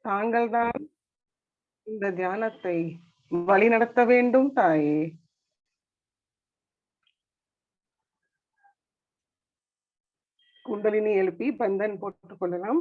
தாங்கள்தான் இந்த தியானத்தை வழிநடத்த வேண்டும் தாயே. குண்டலினி எழுப்பி பந்தன் போட்டுக் கொள்ளலாம்.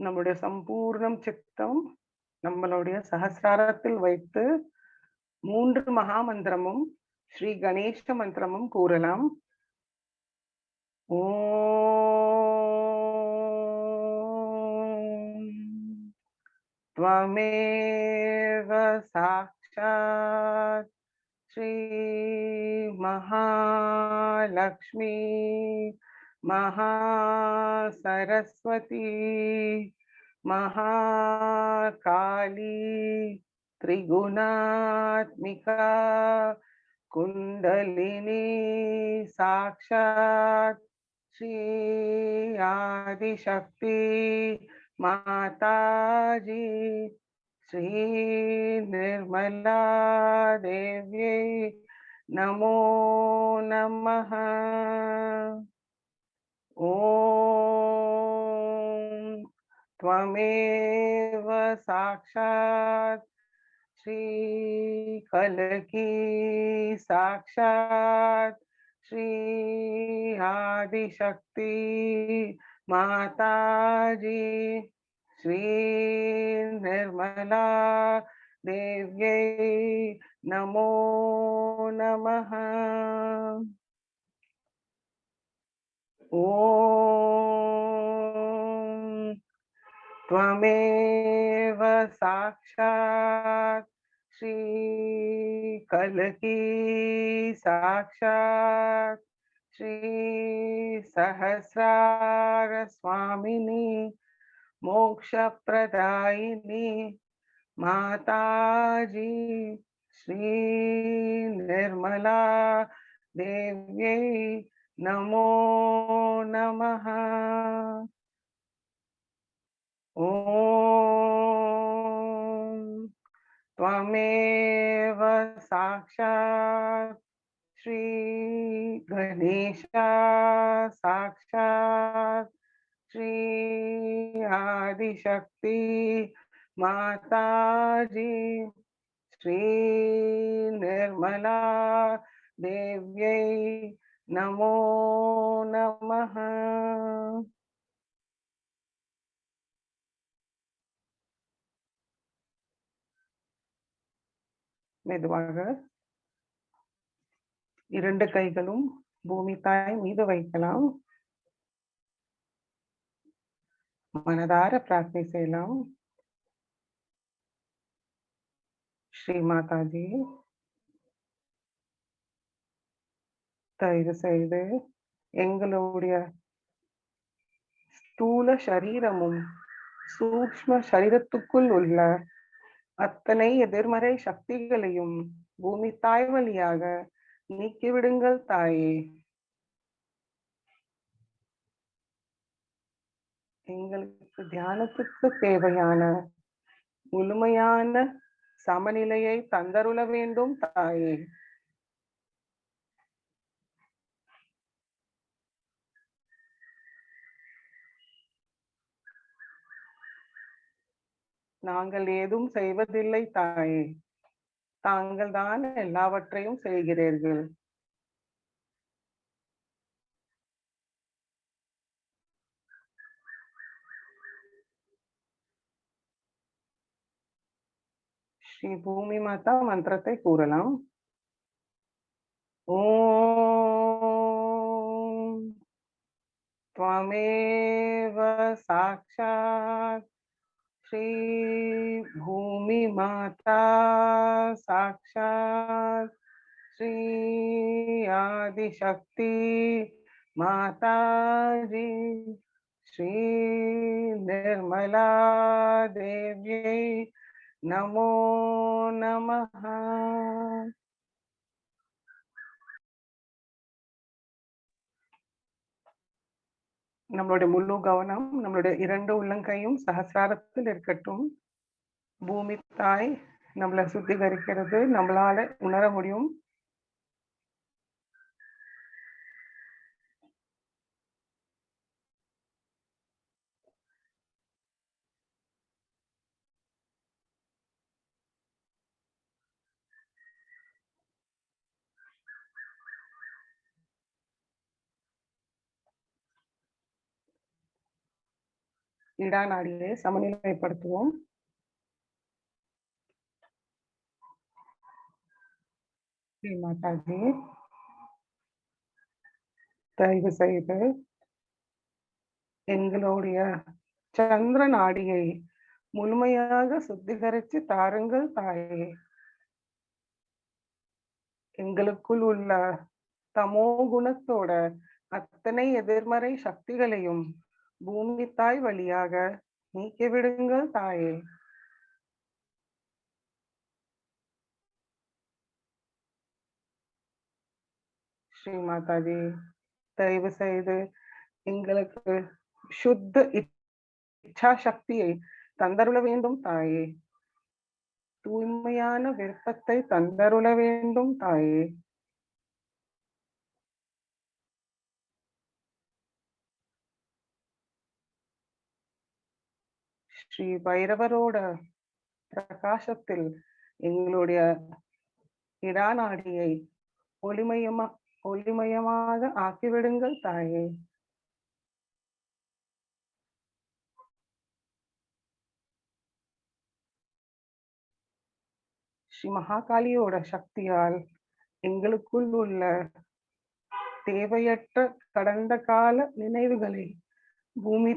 நம்முடைய சம்பூர்ணம் சித்தம் நம்மளுடைய சகசிராரத்தில் வைத்து 3 மகாமந்திரமும் ஸ்ரீ கணேச மந்திரமும் கூறலாம். ஓம் त्वमेव साक्षात् श्री महालक्ष्मी महासरस्वती महाकाली त्रिगुणात्मिका कुंडलिनी साक्षात् श्री आदिशक्ति माताजी श्री निर्मला देव्यै नमो नमः। ओम त्वमेव साक्षात् श्री कलकी साक्षात् श्री आदिशक्ति माताजी श्री निर्मला देव्यै नमो नमः। ओम त्वमेव साक्षात् श्री कलकी साक्षात् श्री सहस्रार स्वामिनी मोक्षप्रदायिनी माताजी श्री निर्मला देव्यै नमो नमः। ओम त्वमेव साक्षात् श्री गणेश साक्षात् श्री आदिशक्ति माताजी श्री निर्मला देव्यै नमो नमः। மெதுவாக 2 கைகளும் பூமி தாய் மீது வைக்கலாம். மனதார பிரார்த்தனை செய்யலாம். ஸ்ரீ மாதாஜி, தயவு செய்து எங்களுடைய ஸ்தூல சரீரமும் சூக்ஷ்ம சரீரத்துக்குள் உள்ள அத்தனை எதிர்மறை சக்திகளையும் பூமி தாய் வழியாக நீக்கிவிடுங்கள் தாயே. எங்களுக்கு தியானத்துக்கு தேவையான முழுமையான சமநிலையை தந்தருள வேண்டும் தாயே. நாங்கள் ஏதும் செய்வதில்லை தாயே, தாங்கள் தான் எல்லாவற்றையும் செய்கிறீர்கள். ஸ்ரீ பூமி மாதா மந்திரத்தை கூறலாம். ஓம் त्वमेव साक्षात् श्री भूमि माता साक्षात् श्री आदिशक्ति माता जी श्री निर्मला देव्यै नमो नमः. நம்மளுடைய முழு கவனம் நம்மளுடைய 2 உள்ளங்கையும் சஹஸ்ராரத்தில் இருக்கட்டும். பூமி தாய் நம்மள சுத்திகரிக்கிறது நம்மளால உணர முடியும். இடாநாடியை சமநிலைப்படுத்துவோம். ஸ்ரீ மாதாஜி தயவு செய்து எங்களுடைய சந்திர நாடியை முழுமையாக சுத்திகரிச்சு தாருங்கள் தாயே. எங்களுக்குள் உள்ள தமோ குணத்தோட அத்தனை எதிர்மறை சக்திகளையும் பூமி தாய் வழியாக நீக்கிவிடுங்கள் தாயே. ஸ்ரீ மாதாஜி தயவு செய்து எங்களுக்கு சுத்த இச்சா சக்தியை தந்தருள வேண்டும் தாயே. தூய்மையான விருப்பத்தை தந்தருள வேண்டும் தாயே. ஸ்ரீ பைரவரோட பிரகாசத்தில் எங்களுடைய இடாநாடியை ஒளிமயமாக ஆக்கிவிடுங்கள் தாயே. ஸ்ரீ மகாகாளியோட சக்தியால் எங்களுக்குள் உள்ள தேவையற்ற கடந்த கால நினைவுகளை பூமி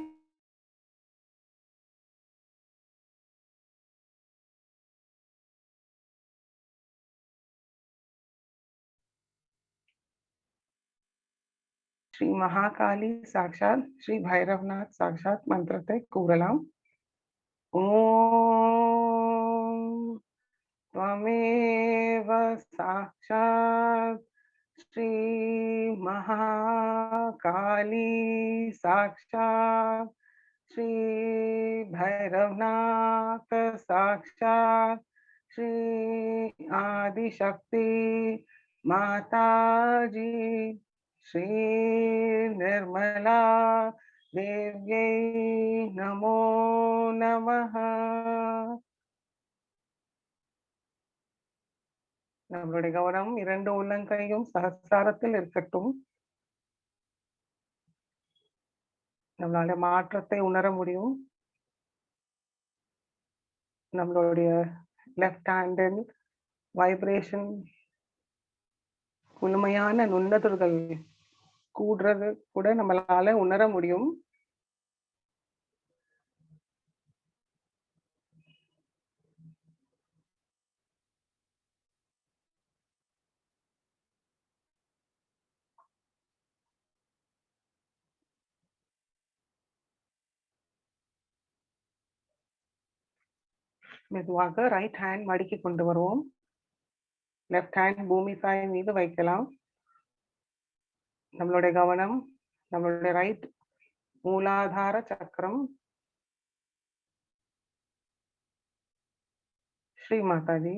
ஸ்ரீ மகாகாளி சாட்சாத் ஸ்ரீ பைரவநாத் சாட்சாத் மந்திரத்தை கூறலாம். ஓம் त्वमेव साक्षात् श्री महाकाली साक्षात् श्री भैरवनाथ साक्षात् श्री आदिशक्ति माताजी श्री निर्मला देव्यै नमो नमः. நம்மளுடைய கவனம் 2 உள்ளங்கையும் சஹஸ்ராரத்தில் இருக்கட்டும். நம்மளால மாற்றத்தை உணர முடியும். நம்மளுடைய லெஃப்ட் ஹேண்டில் வைப்ரேஷன் முழுமையான நுண்ணதிர்கள் கூடுறது கூட நம்மளால உணர முடியும். மெதுவாக ரைட் ஹேண்ட் மடக்கி கொண்டு வருவோம். லெஃப்ட் ஹேண்ட் பூமி தாய் மீது வைக்கலாம். நம்மளுடைய கவனம் நம்மளுடைய ரைட் மூலாதார சக்கரம். ஸ்ரீ மாதாஜி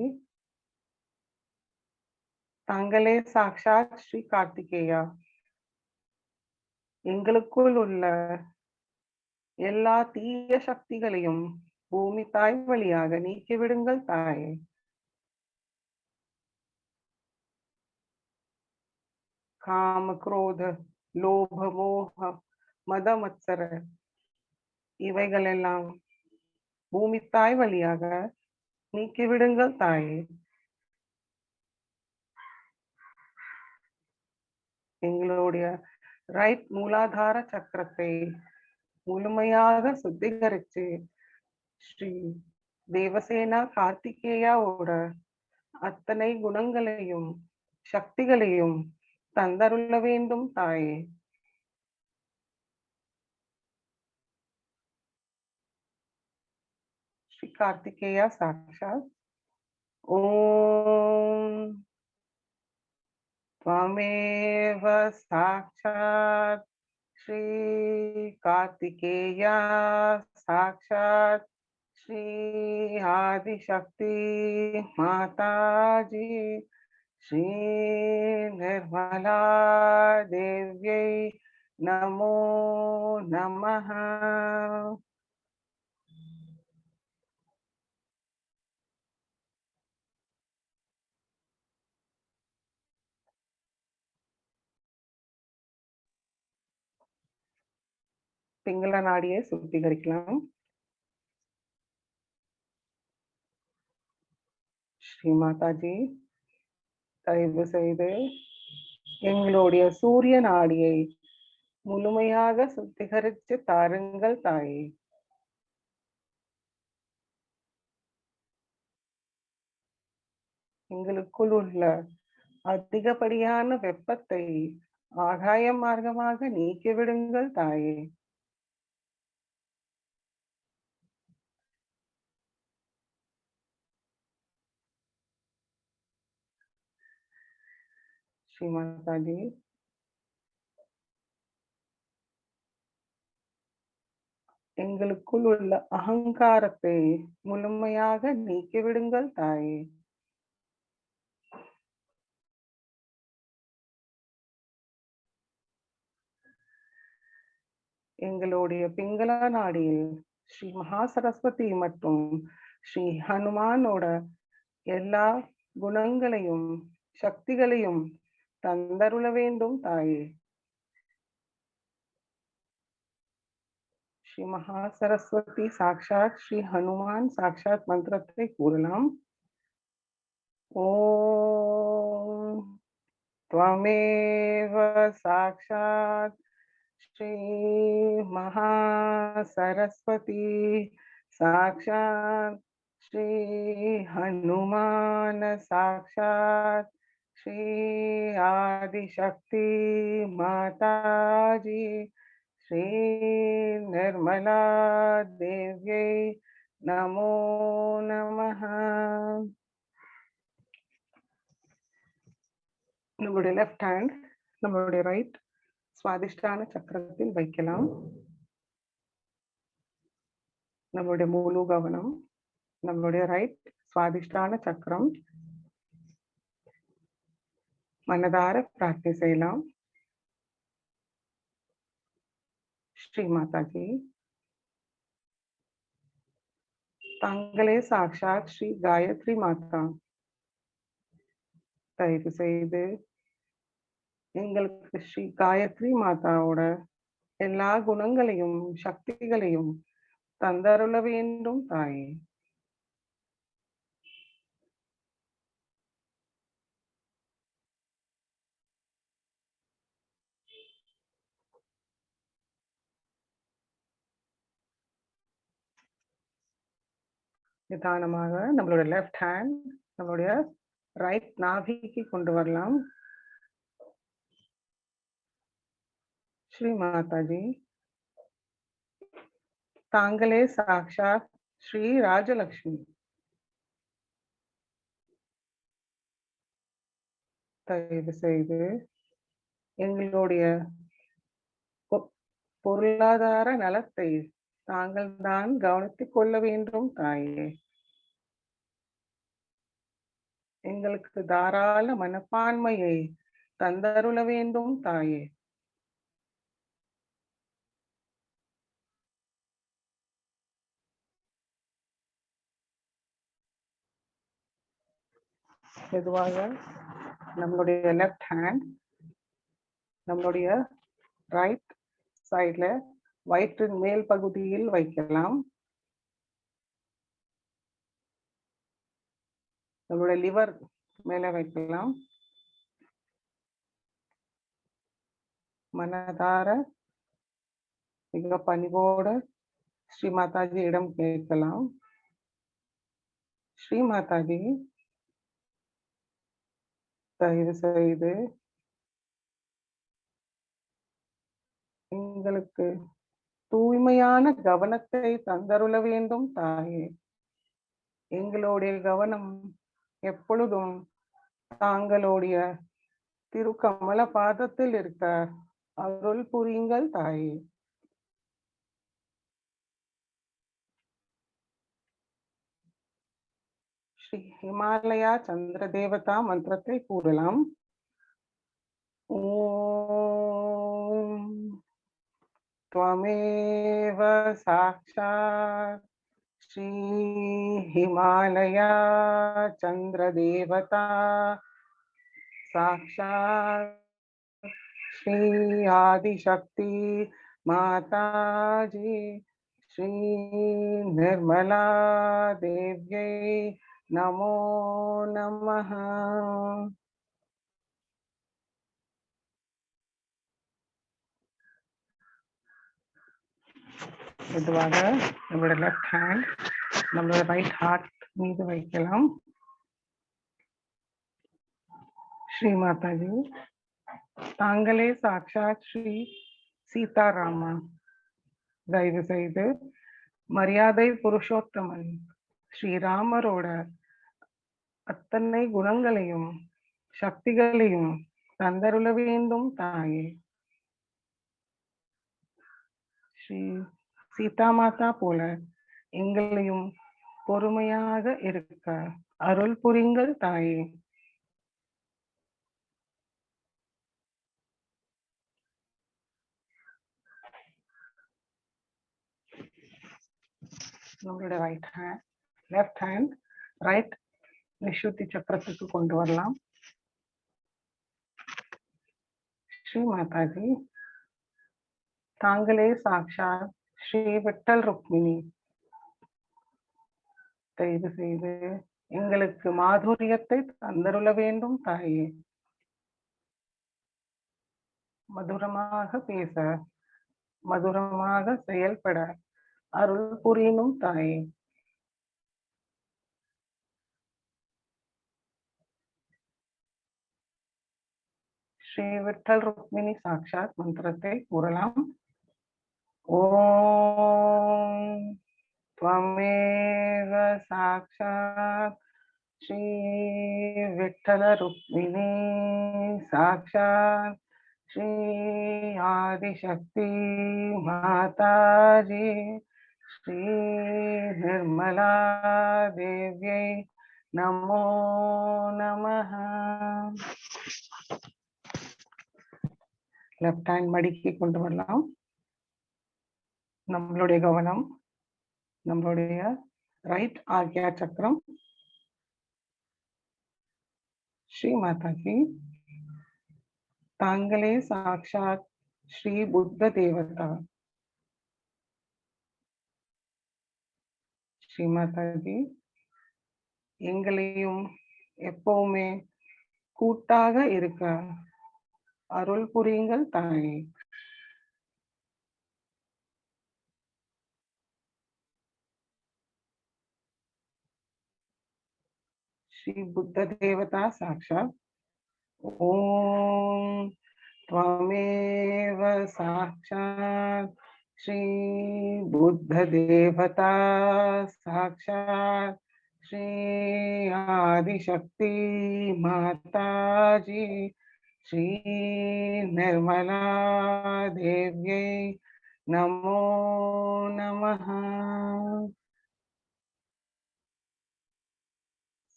தாங்களே சாக்ஷாத் ஸ்ரீ கார்த்திகேயா. எங்களுக்குள் உள்ள எல்லா தீய சக்திகளையும் பூமி தாய் வழியாக நீக்கிவிடுங்கள் தாயே. காம குரோத லோப மோக மத மத்சர இவைகள் எல்லாம் பூமி தாய் வழியாக நீக்கிவிடுங்கள் தாயே. எங்களுடைய ரைட் மூலாதார சக்கரத்தை முழுமையாக சுத்திகரிச்சு ஸ்ரீ தேவசேனா கார்த்திகேயாவோட அத்தனை குணங்களையும் சக்திகளையும் தந்தருள வேண்டும் தாயே. ஸ்ரீ கார்த்திகேயா சாக்ஷாத். ஓம் त्वमेव साक्षात् श्री कार्तिकेया साक्षात् श्री आदिशक्ति माताजी श्री निर्मला देव्यै नमो नमः. பிங்கள நாடியை சுத்திகரிக்கலாம். ஸ்ரீ மாதாஜி, தயவு செய்து எங்களுடைய சூரிய நாடியை முழுமையாக சுத்திகரித்து தாருங்கள் தாயே. எங்களுக்குள் உள்ள அதிகப்படியான வெப்பத்தை ஆகாய மார்க்கமாக நீக்கிவிடுங்கள் தாயே. ஸ்ரீ மாதாஜி, எங்களுக்குள் உள்ள அகங்காரத்தை முழுமையாக நீக்கிவிடுங்கள் தாயே. எங்களுடைய பிங்கள நாடியில் ஸ்ரீ மகா சரஸ்வதி மற்றும் ஸ்ரீ ஹனுமானோட எல்லா குணங்களையும் சக்திகளையும் தந்தருள வேண்டும் தாயே. ஸ்ரீ மகா சரஸ்வதி சாக்ஷாத் ஸ்ரீ ஹனுமான் சாக்ஷாத் மந்திரத்தை கூறலாம். ஓம் त्वमेव साक्षात् श्री महा सरस्वती साक्षात् श्री हनुमान साक्षात् श्री आदिशक्ति माताजी श्री निर्मला देव्यै नमो नमः. நம்மளுடைய லெஃப்ட் ஹேண்ட் நம்மளுடைய ரைட் சுவாதிஷ்டான சக்கரத்தில் வைக்கலாம். நம்மளுடைய முழு கவனம் நம்மளுடைய ரைட் சுவாதிஷ்டான சக்கரம். மனதார பிரார்த்தனை செய்யலாம். ஸ்ரீ மாதாஜி, தாங்களே சாக்ஷாத் ஸ்ரீ காயத்ரி மாதா. தயவு செய்து எங்களுக்கு ஸ்ரீ காயத்ரி மாதாவோட எல்லா குணங்களையும் சக்திகளையும் தந்தருள வேண்டும் தாயே. நிதானமாக நம்மளுடைய லெஃப்ட் ஹேண்ட் நம்மளுடைய ரைட் நாபிக்கு கொண்டு வரலாம். ஸ்ரீ மாதாஜி, தாங்களே சாக்ஷாத் ஸ்ரீ ராஜலக்ஷ்மி. தயவு செய்து எங்களுடைய பொருளாதார நலத்தை தாங்கள் தான் கவனித்துக் கொள்ள வேண்டும் தாயே. எங்களுக்கு தாராள மனப்பான்மையை தந்தருள வேண்டும் தாயே. மெதுவாக நம்மளுடைய லெஃப்ட் ஹேண்ட் நம்மளுடைய ரைட் சைட்ல வயிற்றின் மேல் பகுதியில் வைக்கலாம். நம்மளுடைய லிவர் மேல வைக்கலாம். மனதார மிக பணிவோட ஸ்ரீ மாதாஜி இடம் கேட்கலாம். ஸ்ரீ மாதாஜி, தயவு செய்து எங்களுக்கு தூய்மையான கவனத்தை தந்தருள வேண்டும் தாயே. எங்களுடைய கவனம் எப்பொழுதும் தாங்களுடைய திருக்கமல பாதத்தில் இருக்க அருள் புரியுங்கள் தாயே. ஸ்ரீ ஹிமாலயா சந்திர தேவதா மந்திரத்தை கூறலாம். ஓம் त्वमेव साक्षात् श्री हिमालया चंद्रदेवता साक्षात् श्री आदिशक्ति माताजी श्री निर्मला देव्यै नमो नमः. மெதுவாக நம்மளோட லெஃப்ட் ஹேண்ட் நம்மளோட ரைட் ஹார்ட் மீது வைக்கலாம். ஸ்ரீ மாதாஜி, தாங்களே சாட்சாத் ஸ்ரீ சீதாராமா. தயவு செய்து மரியாதை புருஷோத்தமன் ஸ்ரீராமரோட அத்தனை குணங்களையும் சக்திகளையும் தந்தருள வேண்டும் தாயே. ஸ்ரீ சீதா மாதா போல எங்களையும் பொறுமையாக இருக்க அருள் புரிங்கள் தாயே. நம்மளோட right hand left hand right நிஷுத்தி சக்கரத்துக்கு கொண்டு வரலாம். ஸ்ரீ மாதாஜி, தாங்களே சாட்சாத் ஸ்ரீ விட்டல் ருக்மிணி. தயவு செய்து எங்களுக்கு மாதுரியத்தை தந்தருள வேண்டும் தாயே. மதுரமாக பேச மதுரமாக செயல்பட அருள் புரியும் தாயே. ஸ்ரீ விட்டல் ருக்மிணி சாட்சாத் மந்திரத்தை கூறலாம். ஓம் त्वमेव साक्षात् श्री विठ्ठल रुक्मिणी साक्षात् श्री आदिशक्ति माताजी श्री निर्मला देव्यै नमो नमः. லெஃப்ட் ஹேண்ட் மடிக்கி கொண்டு வரலாம். நம்மளுடைய கவனம் நம்மளுடைய ரைட் ஆக்யா சக்கரம். ஸ்ரீ மாதாஜி, தாங்களே சாட்சாத் ஸ்ரீ புத்த தேவதா. ஸ்ரீ மாதாஜி, எங்களையும் எப்பவுமே கூட்டாக இருக்க அருள் புரியுங்கள் தாயே. श्री बुद्ध देवता साक्षात् ओम त्वमेव साक्षात् श्री बुद्ध देवता साक्षात् श्री आदिशक्ति माताजी श्री निर्मला देव्यै नमो नमः.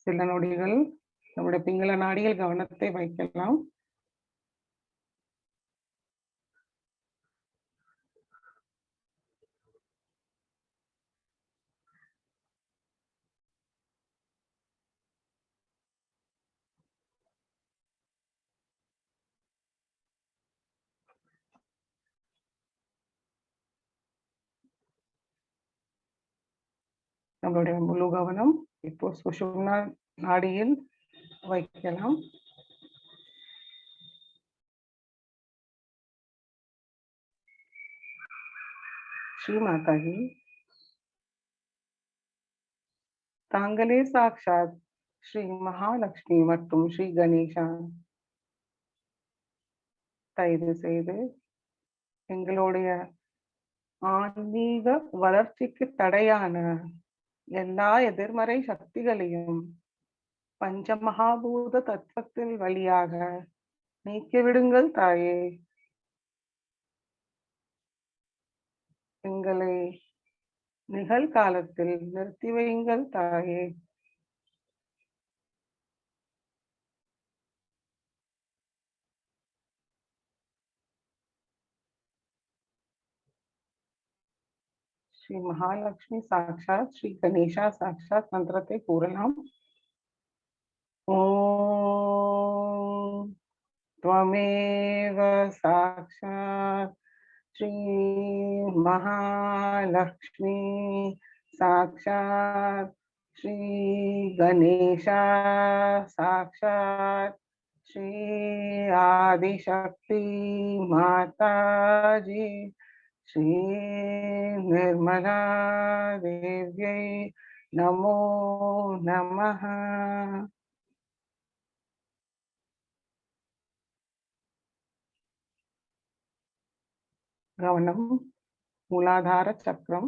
சில நொடிகள் நம்முடைய பிங்கள நாடியில் கவனத்தை வைக்கலாம். நம்மளுடைய முழு கவனம் இப்போ சுஷும்னா நாடியில் வைக்கலாம். ஸ்ரீ மாதாஜி, தாங்களே சாட்சாத் ஸ்ரீ மகாலட்சுமி மற்றும் ஸ்ரீ கணேசா. தயவு செய்து எங்களுடைய ஆன்மீக வளர்ச்சிக்கு தடையான எல்லா எதிர்மறை சக்திகளையும் பஞ்சமகாபூத தத்துவத்தின் வழியாக நீக்கிவிடுங்கள் தாயே. எங்களை நிகழ்காலத்தில் நிறுத்தி வையுங்கள் தாயே. ஸ்ரீ மகாலட்சுமி சாட்சாத் ஸ்ரீ கணேசா சாட்சாத் மந்திரத்தை கூறலாம். ஓம் त्वमेव साक्षात् श्री महालक्ष्मी साक्षात् श्री गणेशा साक्षात् श्री आदिशक्ति माताजी श्री निर्मला देव्यै नमो नमः. கவனம் மூலாதார சக்கரம்.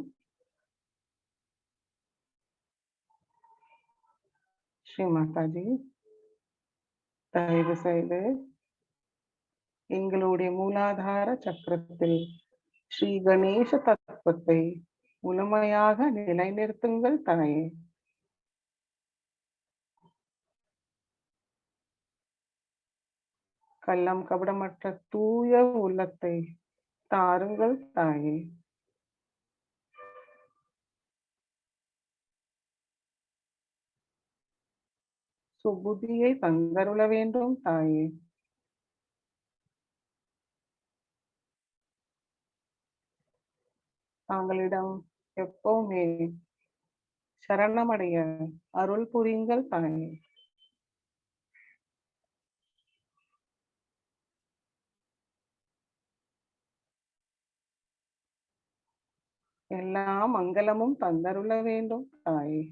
ஸ்ரீ மாதாஜி, தயவு செய்து எங்களுடைய மூலாதார சக்கரத்தில் ஸ்ரீ கணேச தத்துவத்தை முழுமையாக நிலைநிறுத்துங்கள் தாயே. கள்ளம் கபடமற்ற தூய உள்ளத்தை தாருங்கள் தாயே. சுபுதியை தந்தருள வேண்டும் தாயே. தாங்களிடம் எப்பவுமே சரணமடைய அருள் புரியுங்கள் தாயே. எல்லா மங்களமும் தந்தருள வேண்டும் தாயே.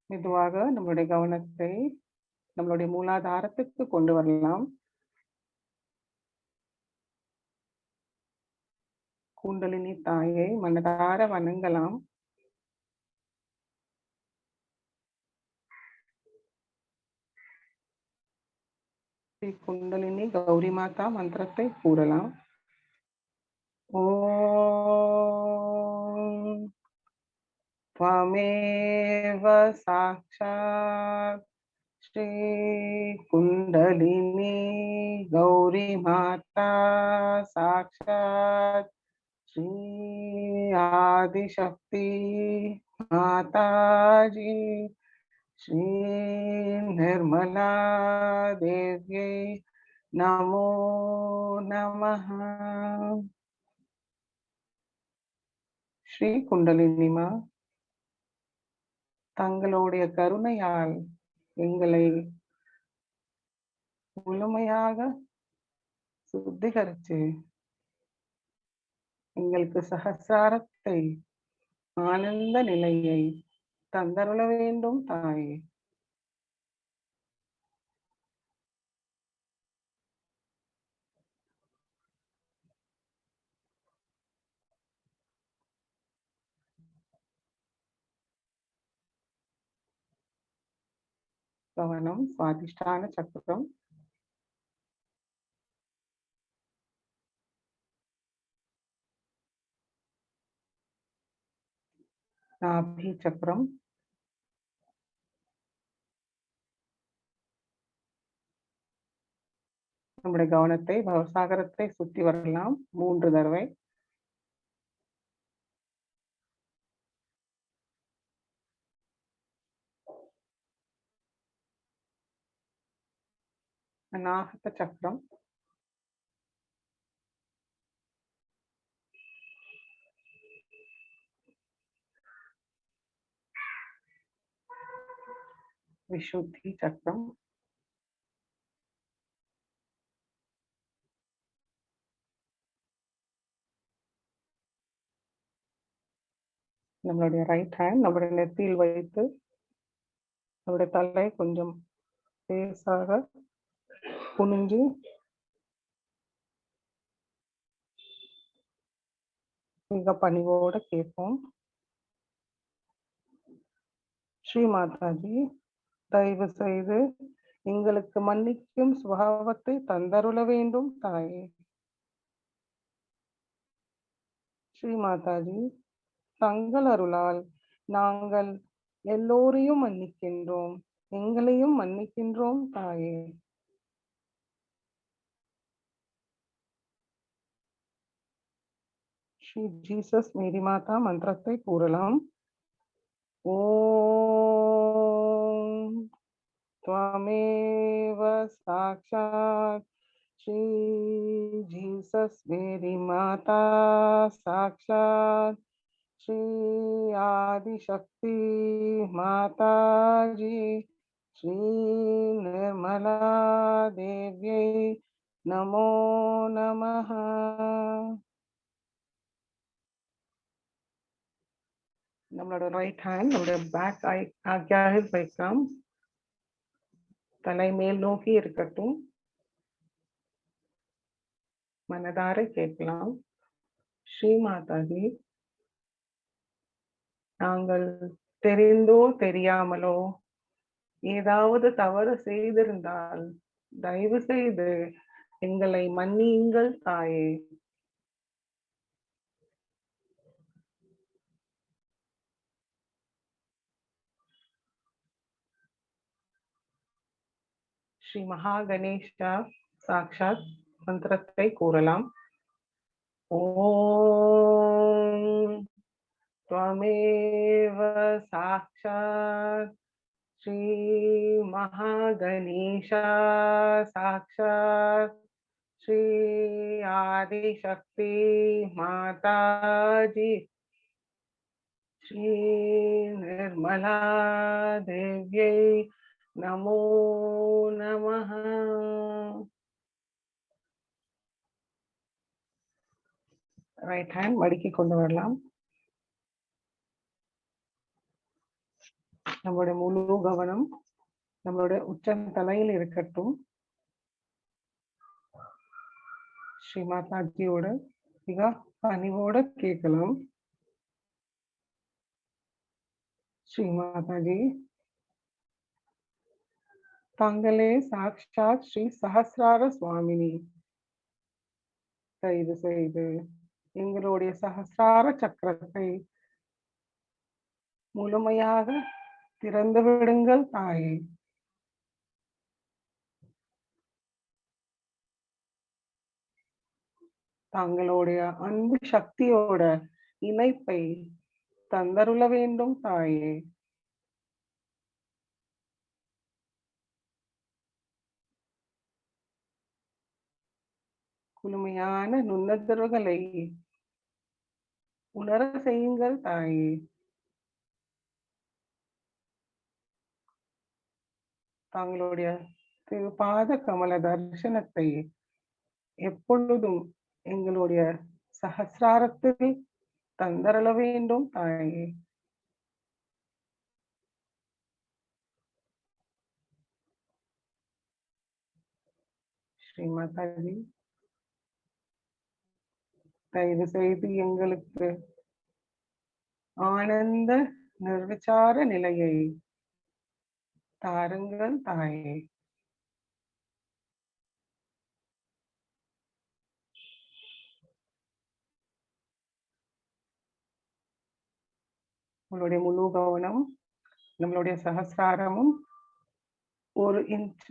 மெதுவாக நம்மளுடைய கவனத்தை நம்மளுடைய மூலாதாரத்துக்கு கொண்டு வரலாம். குண்டலினி தாயை மனதார வணங்கலாம். ஸ்ரீ குண்டலினி கௌரி மாதா மந்திரத்தை கூறலாம். ஓம் त्वमेव साक्षात् श्री कुंडलिनी गौरी माता साक्षात् श्री आदिशक्ति माताजी श्री निर्मला देव्यै नमो नमः. श्री कुंडलिनी मा, தங்களுடைய கருணையால் எங்களை முழுமையாக சுத்திகரித்து எங்களுக்கு சகசாரத்தை ஆனந்த நிலையை தந்தருள வேண்டும் தாயே. கவனம் சுவாதிஷ்டான சக்கரம். நாபி சக்கரம். நம்முடைய கவனத்தை பவசாகரத்தை சுற்றி வரலாம் 3 தடவை. அநாகத சக்கரம். விசுத்தி சக்கரம். நம்மளுடைய ரைட் ஹேண்ட் நம்மளுடைய நெத்தியில் வைத்து அவருடைய தலை கொஞ்சம் லேசாக குனிஞ்சு மிக பணிவோட கேட்போம். ஸ்ரீ மாதாஜி, தயவு செய்து எங்களுக்கு மன்னிக்கும் சுபாவத்தை தந்தருள வேண்டும் தாயே. ஸ்ரீ மாதாஜி, தங்கள் அருளால் நாங்கள் எல்லோரையும் மன்னிக்கின்றோம், எங்களையும் மன்னிக்கின்றோம் தாயே. ஸ்ரீ ஜீசஸ் மேரி மாதா மந்திரத்தை கூறலாம். ஓம் त्वमेव साक्षात् श्री जीसस मेरी माता साक्षात् श्री आदिशक्ति माता जी श्री निर्मला देव्यै नमो नमः. நம்மளோட ரைட் ஹேண்ட் நம்மளோட பேக் ஆகியாக வைக்கலாம். தலை மேல் நோக்கி இருக்கட்டும். மனதார கேட்கலாம். ஸ்ரீ மாதாஜி, நாங்கள் தெரிந்தோ தெரியாமலோ ஏதாவது தவறு செய்திருந்தால் தயவு செய்து எங்களை மன்னியுங்கள் தாயே. ஸ்ரீ மகா கணேஷா சாக்ஷாத் மந்திரத்தை கூறலாம். ஓம் त्वमेव साक्षात् श्री महागणेशा साक्षात् श्री आदिशक्ति माता जी श्री निर्मला देव्यै नमो नमः. ரைட் ஹேண்ட் மடக்கி கொண்டு வரலாம். நம்மளுடைய முழு கவனம் நம்மளுடைய உச்ச தலையில் இருக்கட்டும். ஸ்ரீ மாதாஜியோட மிக பணிவோட கேட்கலாம். ஸ்ரீ மாதாஜி, தாங்களே சாக்ஷாத் ஸ்ரீ சஹஸ்ரார சுவாமினி. தயவு செய்து எங்களுடைய சஹஸ்ரார சக்கரத்தை முழுமையாக திறந்து விடுங்கள் தாயே. தங்களுடைய அன்பு சக்தியோட இணைப்பை தந்தருள வேண்டும் தாயே. குளுமையான நுண்ணதிர்வுகளை உணர செய்யுங்கள் தாயே. தங்களுடைய திருப்பாத கமல தரிசனத்தை எப்பொழுதும் எங்களுடைய சஹஸ்ராரத்தில் தந்தரள வேண்டும் தாயே. ஸ்ரீ மாதாஜி, தயவு செய்து எங்களுக்கு ஆனந்த நிர்விசார நிலையை தாருங்கள் தாயே. உங்களுடைய முழு கவனம் நம்மளுடைய சஹஸ்ராரமும் 1 இன்ச்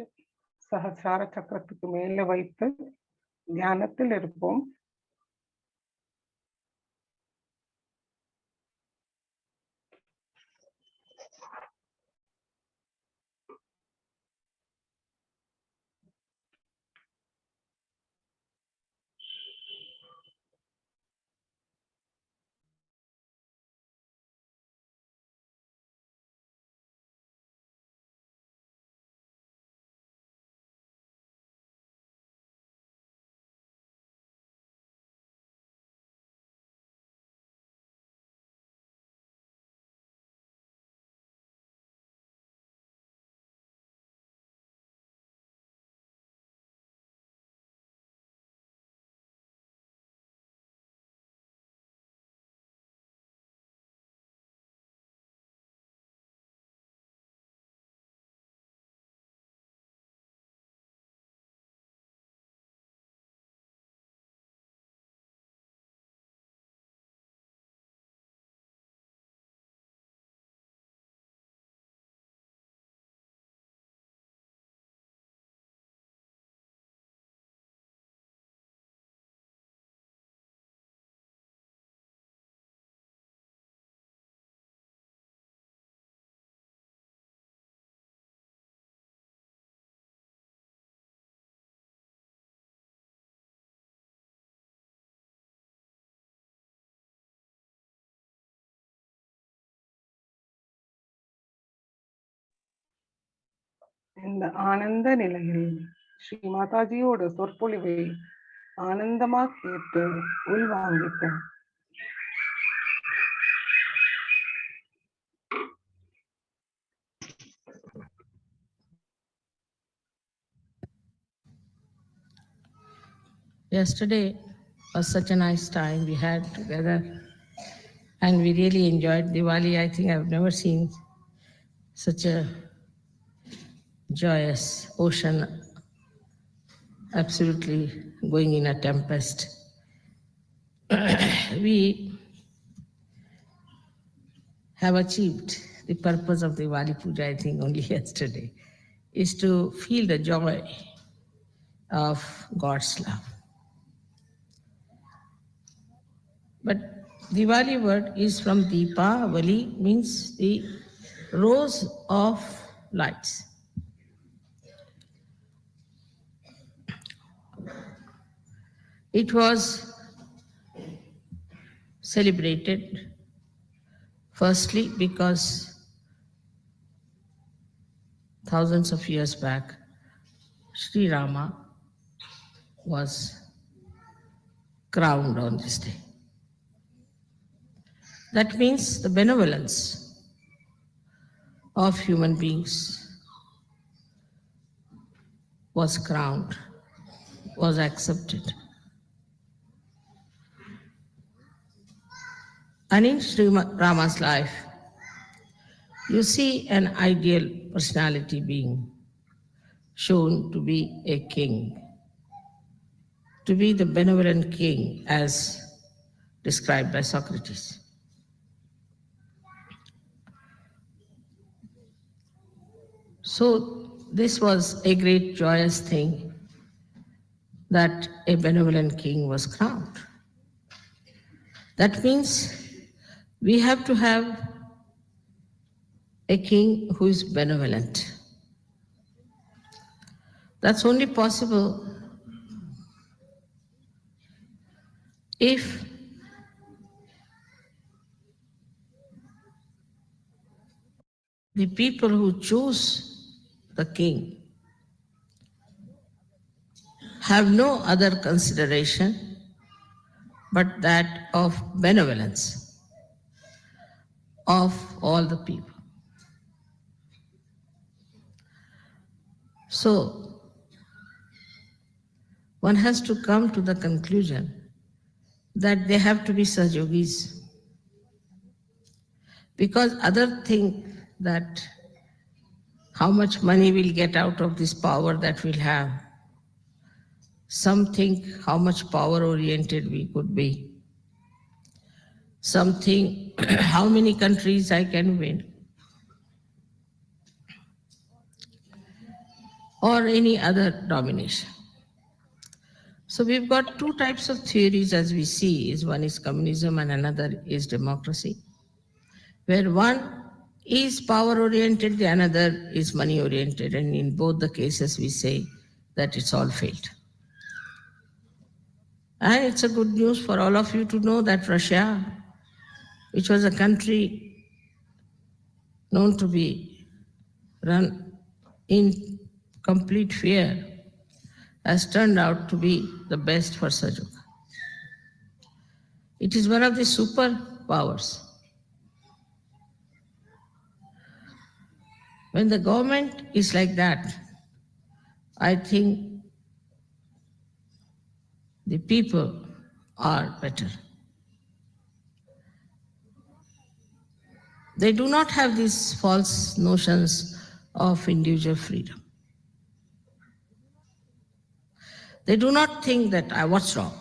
சஹஸ்ரார சக்கரத்துக்கு மேல வைத்து தியானத்தில் இருப்போம். இந்த ஆனந்த நிலையில் ஸ்ரீ மாதாஜியோட சொற்பொழிவை ஆனந்தமா கேட்டு உள்வாங்கிப்போம். Yesterday was such a nice time we had together, and we really enjoyed Diwali. I think I've never seen such a joyous ocean absolutely going in a tempest. We have achieved the purpose of Diwali Puja, I think, only yesterday, is to feel the joy of God's love. But Diwali word is from Deepavali, means the rose of lights. It was celebrated firstly because thousands of years back, Sri Rama was crowned on this day. That means the benevolence of human beings was crowned, was accepted. And in Sri Rama's life, you see an ideal personality being shown to be a king, to be the benevolent king as described by Socrates. So this was a great joyous thing that a benevolent king was crowned. That means we have to have a king who is benevolent. That's only possible if the people who choose the king have no other consideration but that of benevolence of all the people. So, one has to come to the conclusion that they have to be Sahajogis, because others think that how much money we'll get out of this power that we'll have. Some think how much power oriented we could be. Some think how many countries I can win, or any other domination. So we've got two types of theories as we see, is one is communism and another is democracy, where one is power oriented, the another is money oriented, and in both the cases we say that it's all failed. And it's a good news for all of you to know that Russia, which was a country known to be run in complete fear, has turned out to be the best for Sahaja. It is one of the superpowers. When the government is like that, I think the people are better. They do not have these false notions of individual freedom. They do not think that, what's wrong?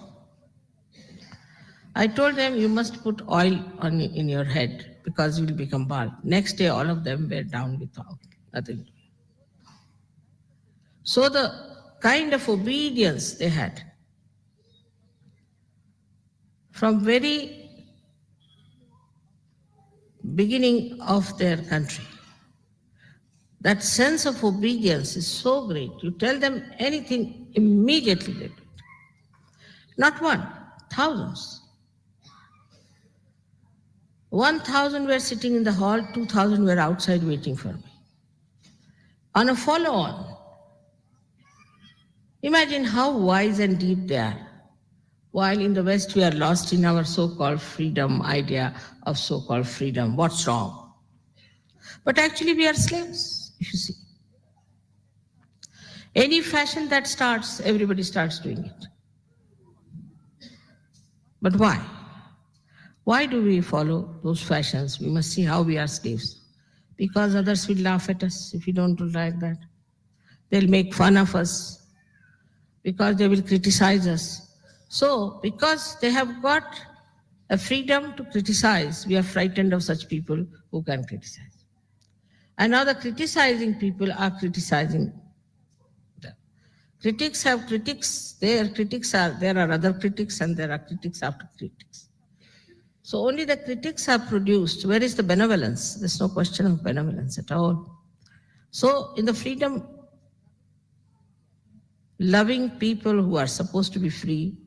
I told them, you must put oil in your head because you will become bald. Next day, all of them were down without nothing. So the kind of obedience they had from very beginning of their country, that sense of obedience is so great. You tell them anything, immediately they do it. Not one, thousands. 1,000 were sitting in the hall, 2,000 were outside waiting for me. on a follow-on. Imagine how wise and deep they are. While in the West, we are lost in our so-called freedom idea of so-called freedom. What's wrong? But actually, we are slaves, if you see. Any fashion that starts, everybody starts doing it. But why? Why do we follow those fashions? We must see how we are slaves. Because others will laugh at us if we don't do like that. They'll make fun of us. Because they will criticize us. So, because they have got a freedom to criticize, we are frightened of such people who can criticize. And now the criticizing people are criticizing them. Critics have critics, there are other critics and there are critics after critics. So only the critics are produced. Where is the benevolence? There's no question of benevolence at all. So in the freedom loving people who are supposed to be free,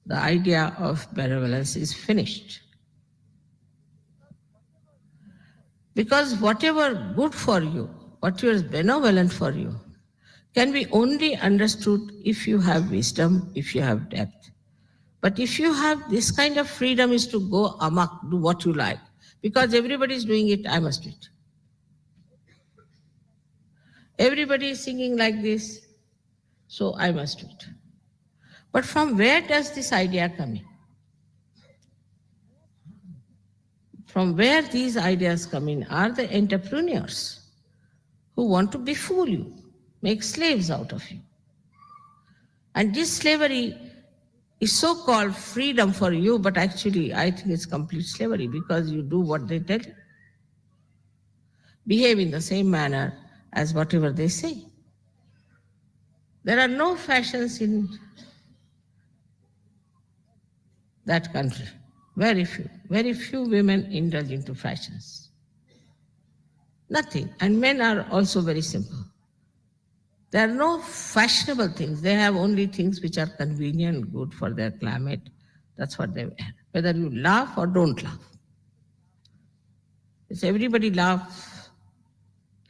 the idea of benevolence is finished. Because whatever good for you, whatever is benevolent for you, can be only understood if you have wisdom, if you have depth. But if you have this kind of freedom is to go amok, do what you like. Because everybody is doing it, I must do it. Everybody is singing like this, so I must do it. But from where does this idea come in? From where these ideas come in are the entrepreneurs who want to befool you, make slaves out of you. And this slavery is so-called freedom for you, but actually I think it's complete slavery because you do what they tell you. Behave in the same manner as whatever they say. There are no fashions in that country. Very few women indulge into fashions. Nothing. And men are also very simple. There are no fashionable things. They have only things which are convenient, good for their climate. That's what they wear. Whether you laugh or don't laugh. If everybody laughs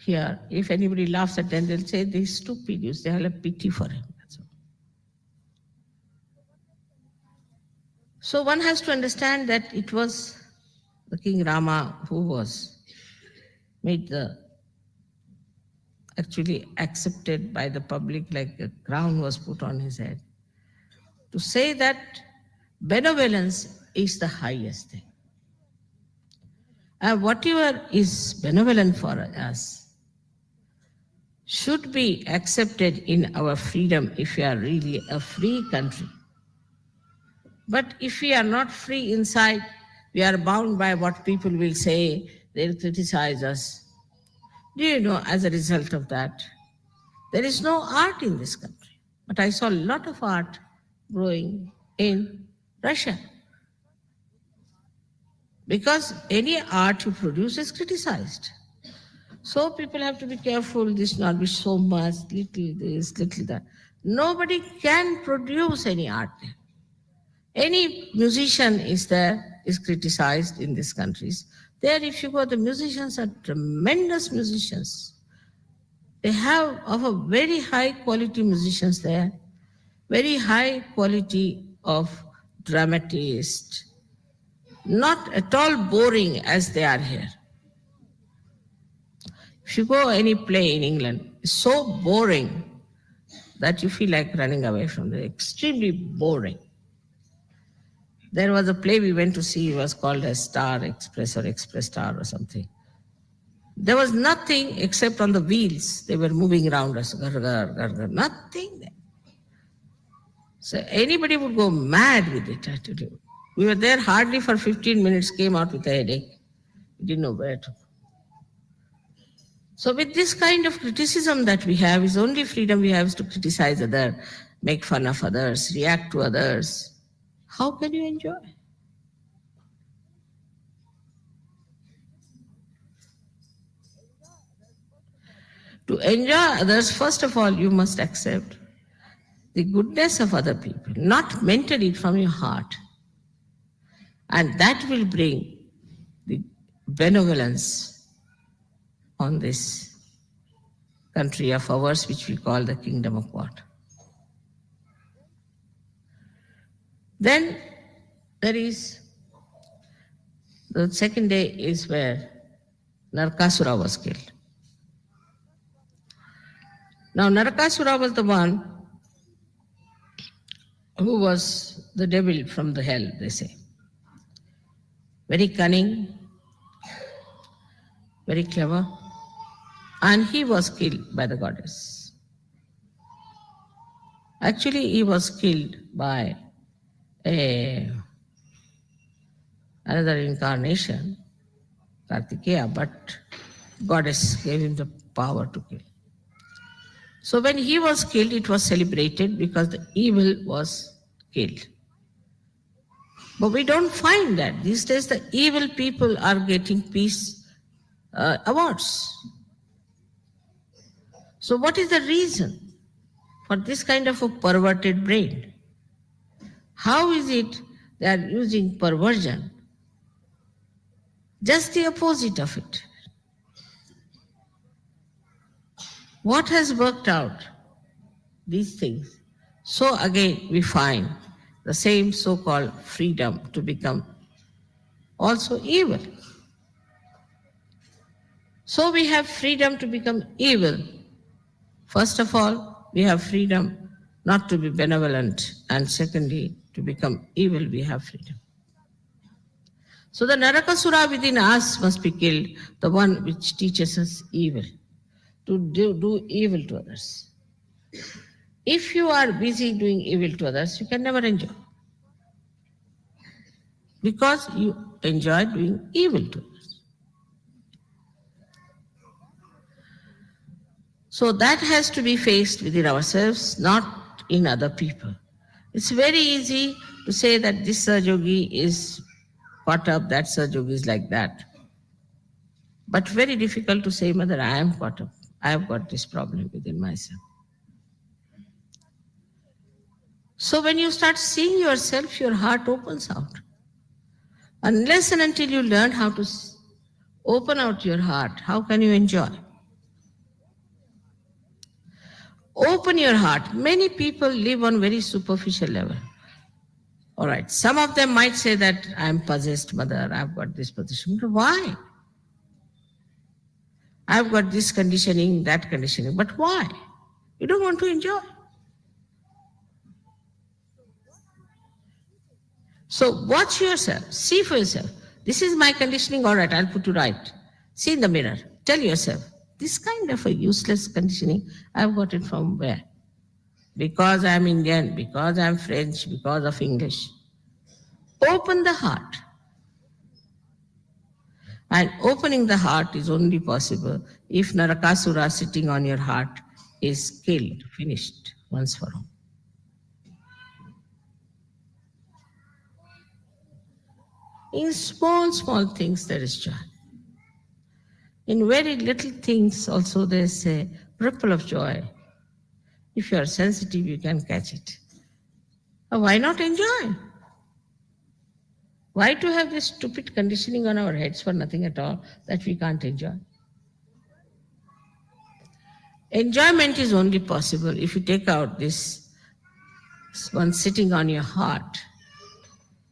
here, if anybody laughs at them, they'll say, they're stupid. You say, I'll have pity for him. That's all. So one has to understand that it was the King Rama who was made actually accepted by the public, like a crown was put on his head. To say that benevolence is the highest thing. And whatever is benevolent for us should be accepted in our freedom if we are really a free country. But if we are not free inside, we are bound by what people will say, they'll criticize us. Do you know, as a result of that, there is no art in this country. But I saw a lot of art growing in Russia. Because any art you produce is criticized. So people have to be careful, this not be so much, little this, little that. Nobody can produce any art there. Any musician is criticized in these countries. There, if you go, the musicians are tremendous musicians. They have of a very high quality musicians there, very high quality of dramatists, not at all boring as they are here. If you go any play in England, it's so boring that you feel like running away from it. Extremely boring. There was a play we went to see, it was called a Star Express or Express Star or something. There was nothing except on the wheels. They were moving around us, nothing there. So anybody would go mad with it, I tell you. We were there hardly for 15 minutes, came out with a headache. We didn't know where to go. So with this kind of criticism that we have, is only freedom we have is to criticize others, make fun of others, react to others. How can you enjoy? To enjoy others, first of all, you must accept the goodness of other people, not mentally from your heart. And that will bring the benevolence on this country of ours, which we call the kingdom of God. Then there is the second day is where Narakasura was killed. Now Narakasura was the one who was the devil from the hell, they say. Very cunning, very clever, and he was killed by the goddess. Actually, he was killed by another incarnation, Kartikeya, but goddess gave him the power to kill. So when he was killed, it was celebrated because the evil was killed. But we don't find that. These days, the evil people are getting peace awards. So what is the reason for this kind of a perverted brain? How is it they are using perversion? Just the opposite of it. What has worked out? These things. So again, we find the same so-called freedom to become also evil. So we have freedom to become evil. First of all, we have freedom not to be benevolent, and secondly, to become evil, we have freedom. So the Narakasura within us must be killed, the one which teaches us evil, to do evil to others. If you are busy doing evil to others, you can never enjoy. Because you enjoy doing evil to others. So that has to be faced within ourselves, not in other people. It's very easy to say that this Sahajogi is caught up, that Sahajogi is like that. But very difficult to say, Mother, I am caught up. I have got this problem within myself. So when you start seeing yourself, your heart opens out. Unless and until you learn how to open out your heart, how can you enjoy? Open your heart. Many people live on very superficial level. All right, some of them might say that I am possessed, Mother, I've got this position. Why? I've got this conditioning, that conditioning. But why? You don't want to enjoy. So watch yourself. See for yourself. This is my conditioning. All right, I'll put you right. See in the mirror. Tell yourself, this kind of a useless conditioning, I've got it from where? Because I'm Indian, because I'm French, because of English. Open the heart. And opening the heart is only possible if Narakasura sitting on your heart is killed, finished, once for all. In small, small things there is joy. In very little things also there is a ripple of joy. If you are sensitive, you can catch it. Why not enjoy? Why to have this stupid conditioning on our heads for nothing at all that we can't enjoy? Enjoyment is only possible if you take out this one sitting on your heart.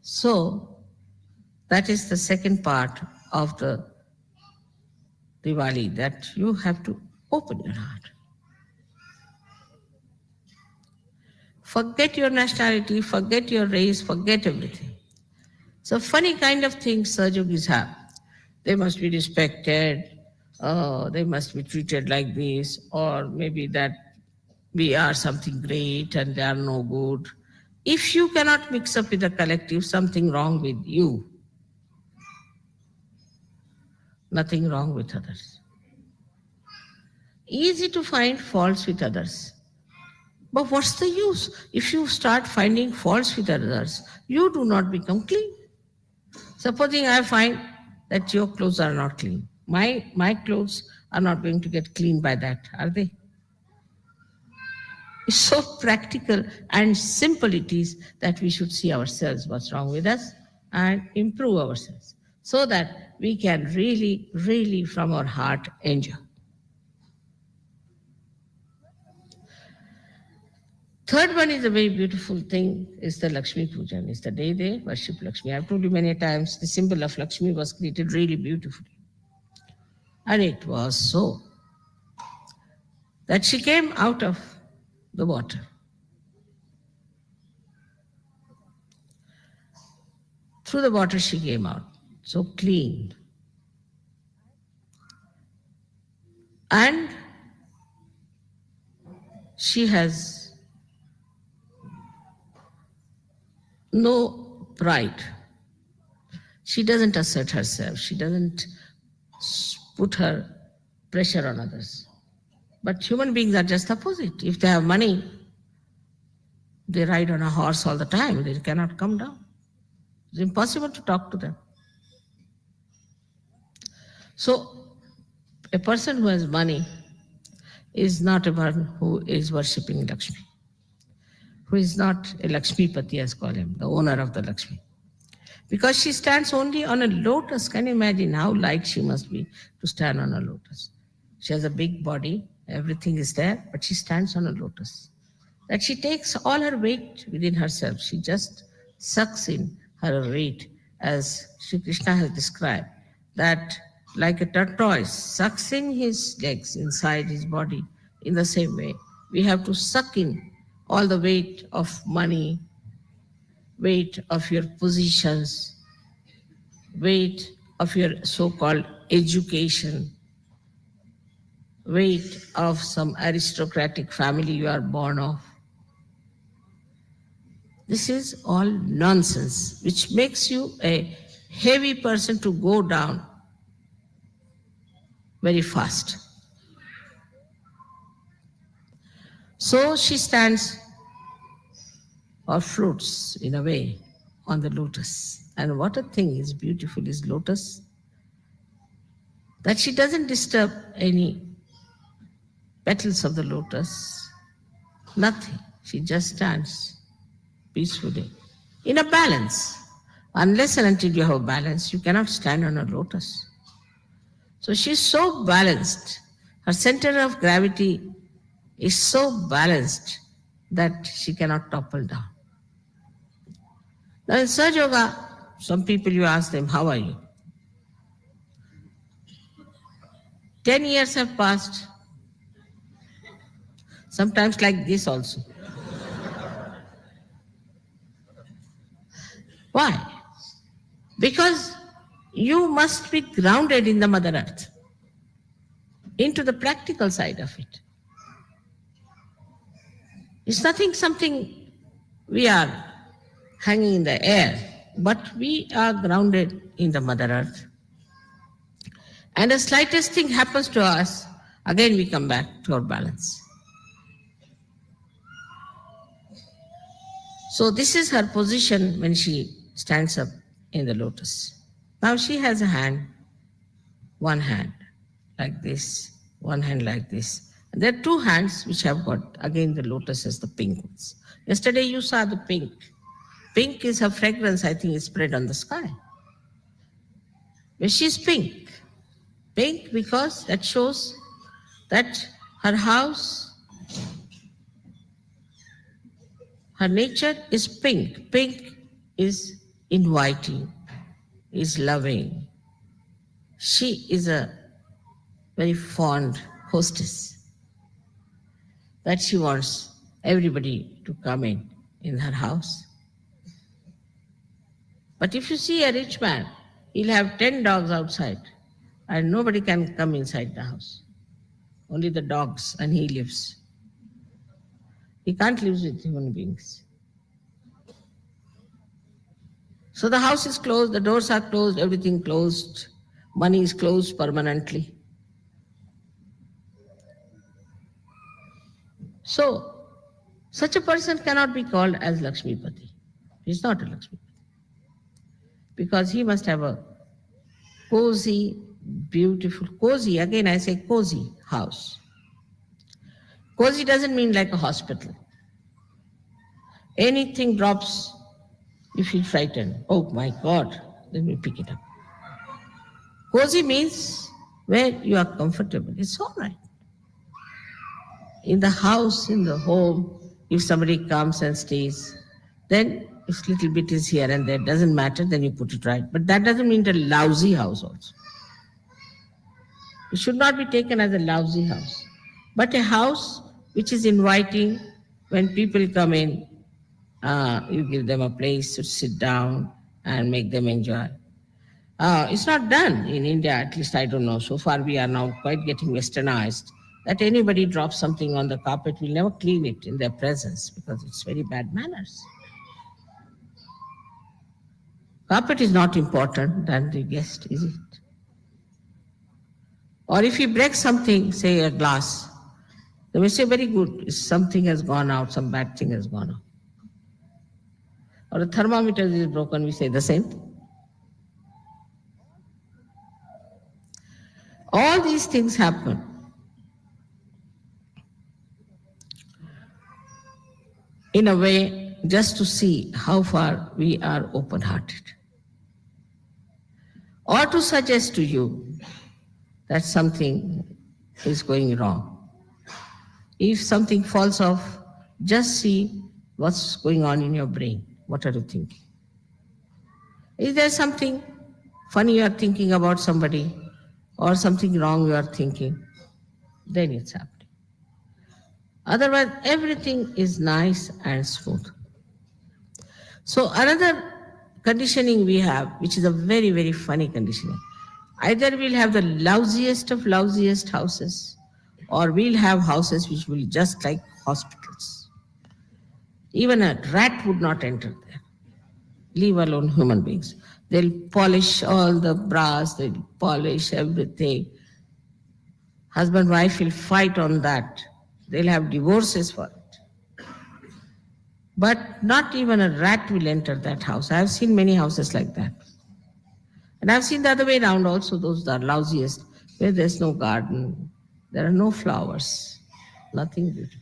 So that is the second part of the Diwali, that you have to open your heart. Forget your nationality, forget your race, forget everything. So funny kind of things Sahajogis have. They must be respected, they must be treated like this, or maybe that we are something great and they are no good. If you cannot mix up with the collective, something wrong with you. Nothing wrong with others. Easy to find faults with others. But what's the use? If you start finding faults with others, you do not become clean. Supposing I find that your clothes are not clean. My clothes are not going to get clean by that, are they? It's so practical and simple it is that we should see ourselves, what's wrong with us, and improve ourselves so that we can really, really from our heart enjoy. Third one is a very beautiful thing, is the Lakshmi Pujan. It's the day they worship Lakshmi. I've told you many times, the symbol of Lakshmi was created really beautifully. And it was so that she came out of the water. Through the water she came out, so clean. And she has no pride. She doesn't assert herself. She doesn't put her pressure on others. But human beings are just opposite. If they have money, they ride on a horse all the time. They cannot come down. It's impossible to talk to them. So a person who has money is not a one who is worshipping Lakshmi, who is not a Lakshmipati, as call him, the owner of the Lakshmi. Because she stands only on a lotus. Can you imagine how light she must be to stand on a lotus? She has a big body, everything is there, but she stands on a lotus. That she takes all her weight within herself. She just sucks in her weight, as Sri Krishna has described, that like a tortoise sucks in his legs inside his body. In the same way, we have to suck in all the weight of money, weight of your positions, weight of your so-called education, weight of some aristocratic family you are born of. This is all nonsense, which makes you a heavy person to go down very fast. So she stands or floats in a way on the lotus. And what a thing is beautiful is lotus, that she doesn't disturb any petals of the lotus, nothing. She just stands peacefully in a balance. Unless and until you have a balance, you cannot stand on a lotus. So she's so balanced. Her center of gravity is so balanced that she cannot topple down. Now in Sahaja Yoga, some people you ask them, how are you? 10 years have passed. Sometimes like this also. Why? Because you must be grounded in the Mother Earth, into the practical side of it. It's nothing something we are hanging in the air, but we are grounded in the Mother Earth. And the slightest thing happens to us, again we come back to our balance. So this is her position when she stands up in the lotus. Now she has a hand, one hand like this, one hand like this. And there are two hands which have got, again the lotus as the pink ones. Yesterday you saw the pink. Pink is her fragrance, I think, is spread on the sky. But she's pink. Pink because that shows that her house, her nature is pink. Pink is inviting, is loving. She is a very fond hostess, that she wants everybody to come in her house. But if you see a rich man, he'll have 10 dogs outside and nobody can come inside the house. Only the dogs, and he lives. He can't live with human beings. So the house is closed, the doors are closed, everything closed, money is closed permanently. So, such a person cannot be called as Lakshmipati. He's not a Lakshmipati. Because he must have a cozy, beautiful, cozy, again I say cozy house. Cozy doesn't mean like a hospital. Anything drops, you feel frightened. Oh my God, let me pick it up. Cozy means where you are comfortable. It's all right. In the house, in the home, If somebody comes and stays, then if little bit is here and there, doesn't matter, then you put it right. But that doesn't mean a lousy house also. It should not be taken as a lousy house, but a house which is inviting. When people come in, you give them a place to sit down and make them enjoy. It's not done in India, at least I don't know. So far, we are now quite getting westernized that anybody drops something on the carpet, will never clean it in their presence because it's very bad manners. Carpet is not important than the guest, is it? Or if you break something, say a glass, they will say, very good, something has gone out, some bad thing has gone out. Or a thermometer is broken, we say the same thing. All these things happen. In a way, just to see how far we are open-hearted. Or to suggest to you that something is going wrong. If something falls off, just see what's going on in your brain. What are you thinking? Is there something funny you are thinking about somebody or something wrong you are thinking? Then it's happening. Otherwise, everything is nice and smooth. So another conditioning we have, which is a very, very funny conditioning. Either we'll have the lousiest of lousiest houses, or we'll have houses which will just like hospitals. Even a rat would not enter there, leave alone human beings. They'll polish all the brass, they'll polish everything. Husband, wife will fight on that. They'll have divorces for it. But not even a rat will enter that house. I have seen many houses like that. And I've seen the other way around also, those that are lousiest, where there's no garden, there are no flowers, nothing beautiful.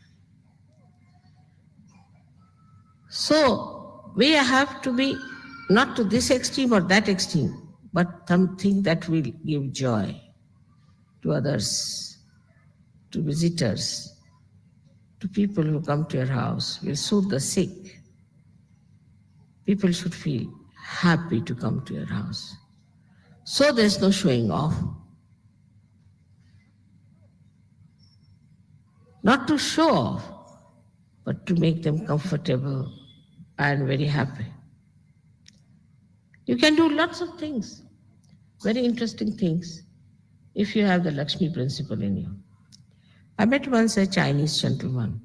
So we have to be not to this extreme or that extreme, but something that will give joy to others, to visitors, to people who come to your house, will soothe the sick. People should feel happy to come to your house. So there's no showing off. Not to show off, but to make them comfortable and very happy. You can do lots of things, very interesting things, if you have the Lakshmi principle in you. I met once a Chinese gentleman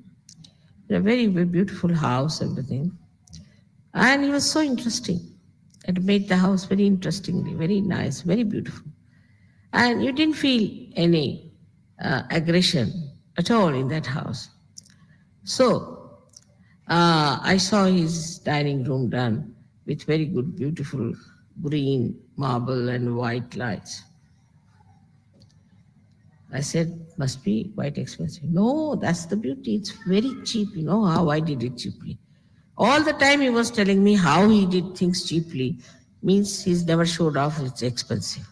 in a very, very beautiful house, everything. And he was so interesting. It made the house very interestingly, very nice, very beautiful. And you didn't feel any aggression at all in that house. So I saw his dining room done with very good, beautiful green marble and white lights. I said, must be quite expensive. No, that's the beauty. It's very cheap. You know how I did it cheaply. All the time he was telling me how he did things cheaply, means he's never showed off it's expensive.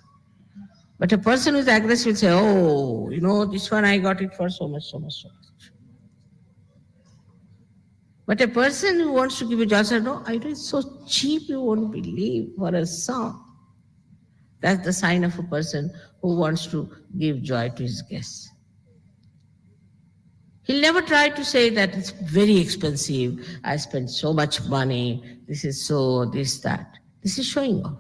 But a person who's aggressive will say, oh, you know, this one I got it for so much, so much, so much. But a person who wants to give you joy says, no, I do it so cheap you won't believe, for a song. That's the sign of a person who wants to give joy to his guests. He'll never try to say that it's very expensive, I spent so much money, this is so, this, that. This is showing off.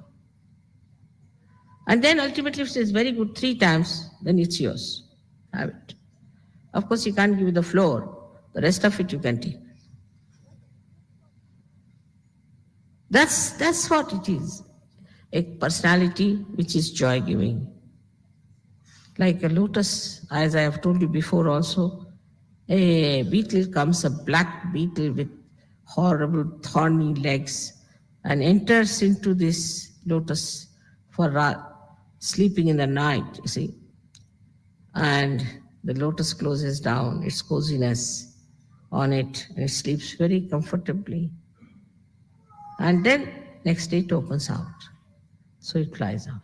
And then ultimately if it's very good 3 times, then it's yours. Have it. Of course, you can't give the floor. The rest of it you can take. That's what it is. A personality which is joy-giving. Like a lotus, as I have told you before also, a beetle comes, a black beetle with horrible thorny legs, and enters into this lotus for sleeping in the night, you see. And the lotus closes down its coziness on it, and it sleeps very comfortably. And then next day it opens out. So it flies out.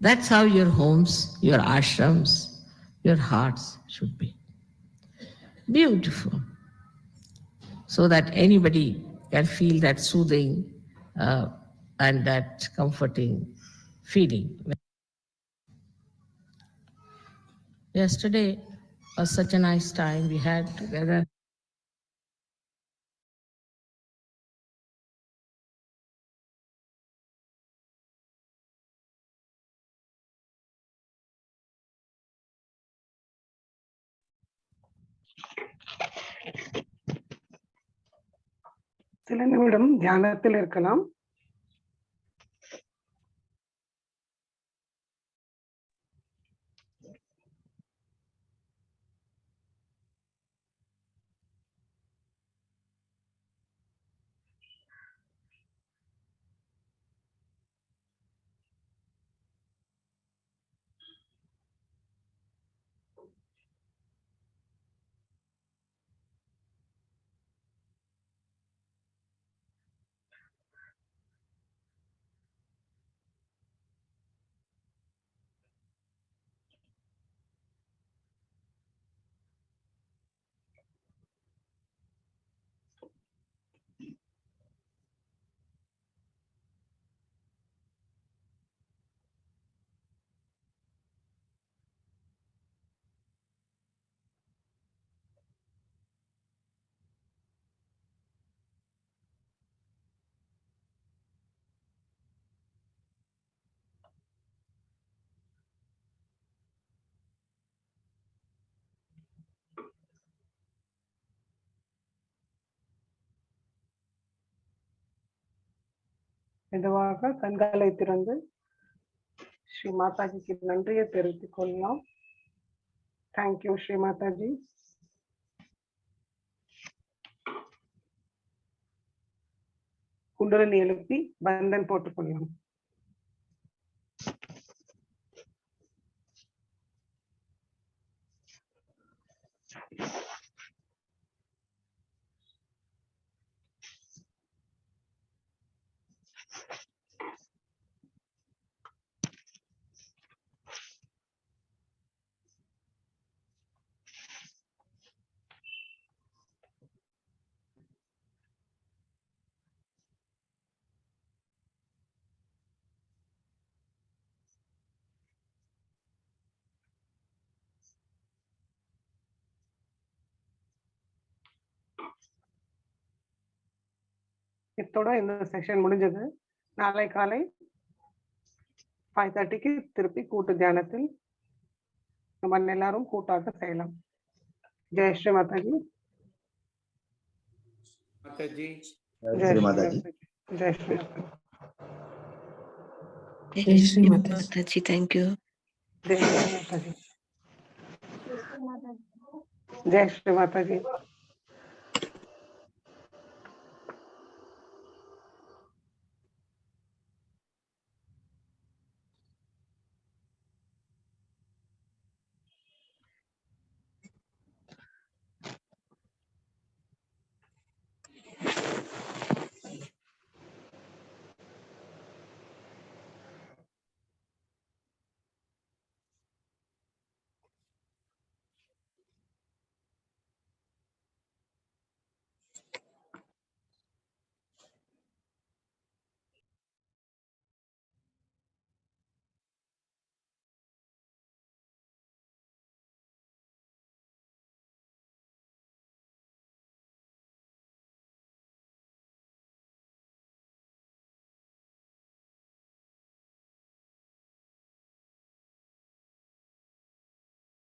That's how your homes, your ashrams, your hearts should be. Beautiful. So that anybody can feel that soothing and that comforting feeling. Yesterday was such a nice time we had together. சில நிமிடம் தியானத்தில் இருக்கலாம். மெதுவாக கண்களை திறந்து ஸ்ரீ மாதாஜிக்கு நன்றியை தெரிவித்துக் கொள்ளலாம். தேங்க்யூ ஸ்ரீ மாதாஜி. குண்டலினி எழுப்பி பந்தன் போட்டுக்கொள்ளலாம். இத்தோட இந்த செஷன் முடிஞ்சது. நாளை காலை 5:30க்கு திருப்பி கூட்டு தியானத்தில் நம்ம எல்லாரும் கூட்டாக செய்யலாம். ஜெய் ஸ்ரீ மாதாஜி. माताजी Jai Sri Mataji. Jai Sri Mataji. Jai Shri Mataji, thank you. Jai Sri Mataji. Jai Sri Mataji.